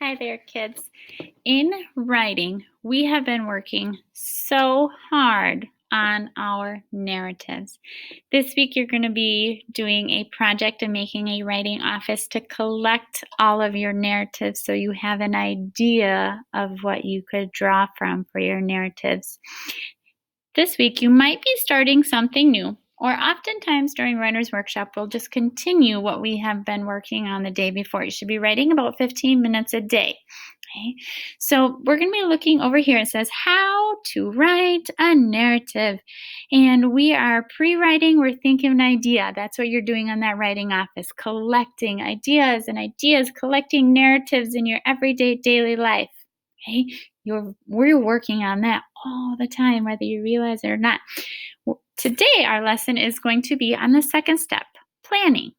Hi there, kids. In writing, we have been working so hard on our narratives. This week, you're going to be doing a project and making a writing office to collect all of your narratives so you have an idea of what you could draw from for your narratives. This week, you might be starting something new, or oftentimes during Writer's Workshop, we'll just continue what we have been working on the day before. You should be writing about 15 minutes a day. Okay? So we're going to be looking over here. It says how to write a narrative. And we are pre-writing. We're thinking of an idea. That's what you're doing on that writing office, collecting ideas and ideas, collecting narratives in your everyday daily life. Okay? We're working on that all the time, whether you realize it or not. Today, our lesson is going to be on the second step, planning.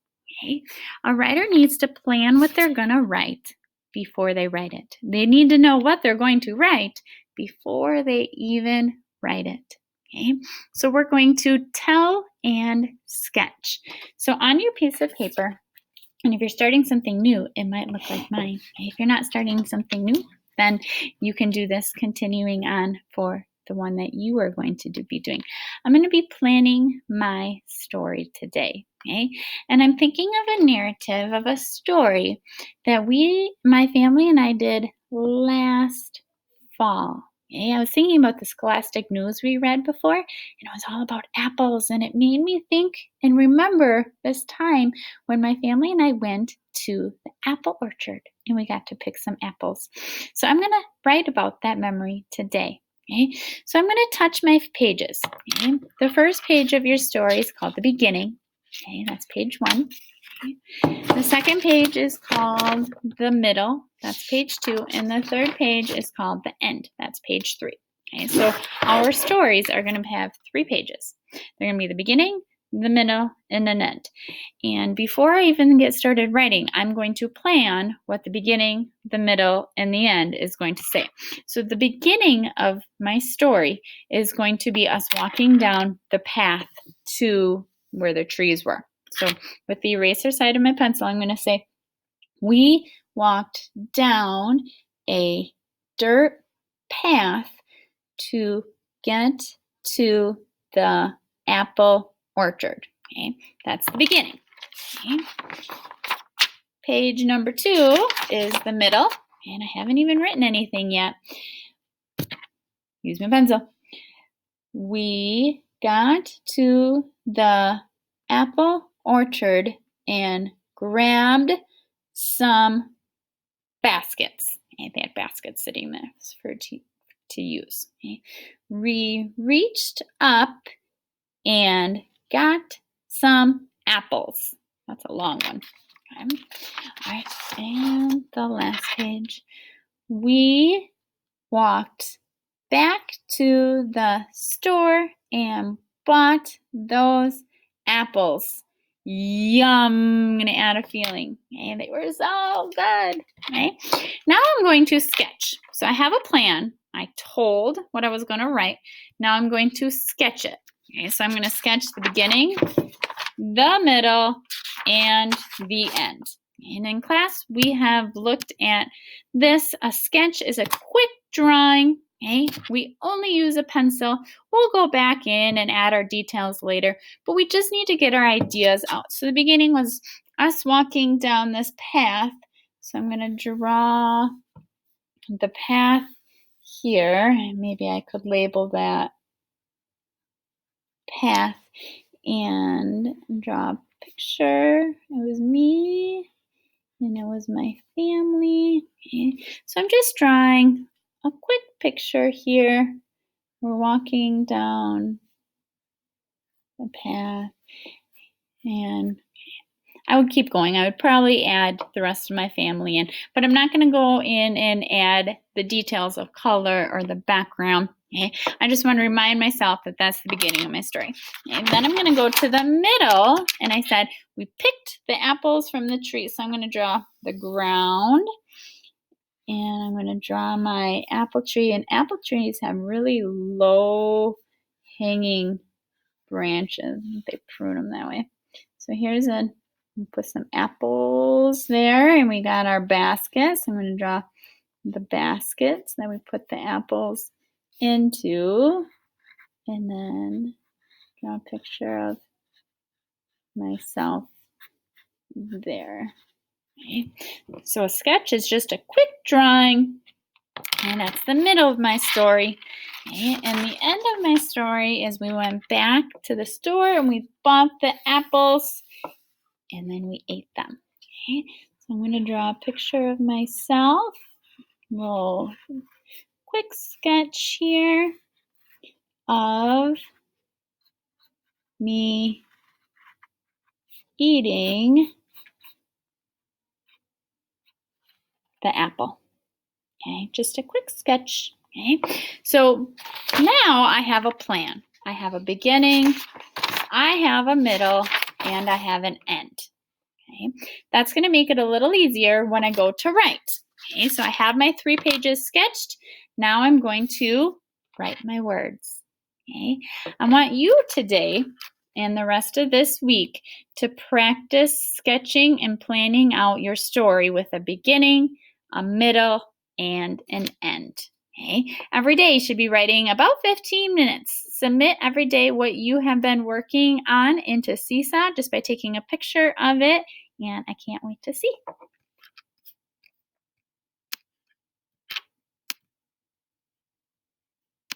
Okay? A writer needs to plan what they're going to write before they write it. They need to know what they're going to write before they even write it. Okay? So we're going to tell and sketch. So on your piece of paper, and if you're starting something new, it might look like mine. If you're not starting something new, then you can do this continuing on for the one that you are going to be doing. I'm going to be planning my story today, okay? And I'm thinking of a narrative of a story that my family and I did last fall. Okay? I was thinking about the Scholastic News we read before, and it was all about apples, and it made me think and remember this time when my family and I went to the apple orchard and we got to pick some apples. So I'm going to write about that memory today. Okay? So I'm going to touch my pages. Okay? The first page of your story is called the beginning. Okay, that's page 1. Okay. The second page is called the middle. That's page 2. And the third page is called the end. That's page 3. Okay, so our stories are going to have 3 pages. They're going to be the beginning, the middle, and an end. And before I even get started writing, I'm going to plan what the beginning, the middle, and the end is going to say. So the beginning of my story is going to be us walking down the path to where the trees were. So with the eraser side of my pencil, I'm going to say, we walked down a dirt path to get to the apple orchard. Okay, that's the beginning. Okay. Page number 2 is the middle, and I haven't even written anything yet. Use my pencil. We got to the apple orchard and grabbed some baskets. Okay, they had baskets sitting there for to use. Okay. We reached up and got some apples. That's a long one. Okay. All right, and the last page. We walked back to the store and bought those apples. Yum! I'm going to add a feeling. Okay, they were so good. Okay, now I'm going to sketch. So I have a plan. I told what I was going to write. Now I'm going to sketch it. Okay, so I'm going to sketch the beginning, the middle, and the end. And in class, we have looked at this. A sketch is a quick drawing. Okay, we only use a pencil. We'll go back in and add our details later, but we just need to get our ideas out. So the beginning was us walking down this path. So I'm going to draw the path here. Maybe I could label that path and draw a picture. It was me and it was my family. Okay. So I'm just drawing a quick picture here. We're walking down the path, and I would keep going. I would probably add the rest of my family in, but I'm not going to go in and add the details of color or the background. Okay? I just want to remind myself that that's the beginning of my story. And then I'm going to go to the middle, and I said we picked the apples from the tree. So I'm going to draw the ground, and I'm going to draw my apple tree. And apple trees have really low hanging branches. They prune them that way. So here's a Put some apples there, and we got our baskets. I'm going to draw the baskets that we put the apples into, and then draw a picture of myself there. Okay. So a sketch is just a quick drawing, and that's the middle of my story. Okay. And the end of my story is we went back to the store and we bought the apples, and then we ate them. Okay. So I'm going to draw a picture of myself. Little quick sketch here of me eating the apple. Okay, just a quick sketch. Okay, so now I have a plan. I have a beginning, I have a middle, and I have an end. Okay, that's going to make it a little easier when I go to write. Okay, so I have my 3 pages sketched. Now I'm going to write my words. Okay, I want you today and the rest of this week to practice sketching and planning out your story with a beginning, a middle, and an end. Okay? Every day you should be writing about 15 minutes. Submit every day what you have been working on into Seesaw just by taking a picture of it, and I can't wait to see.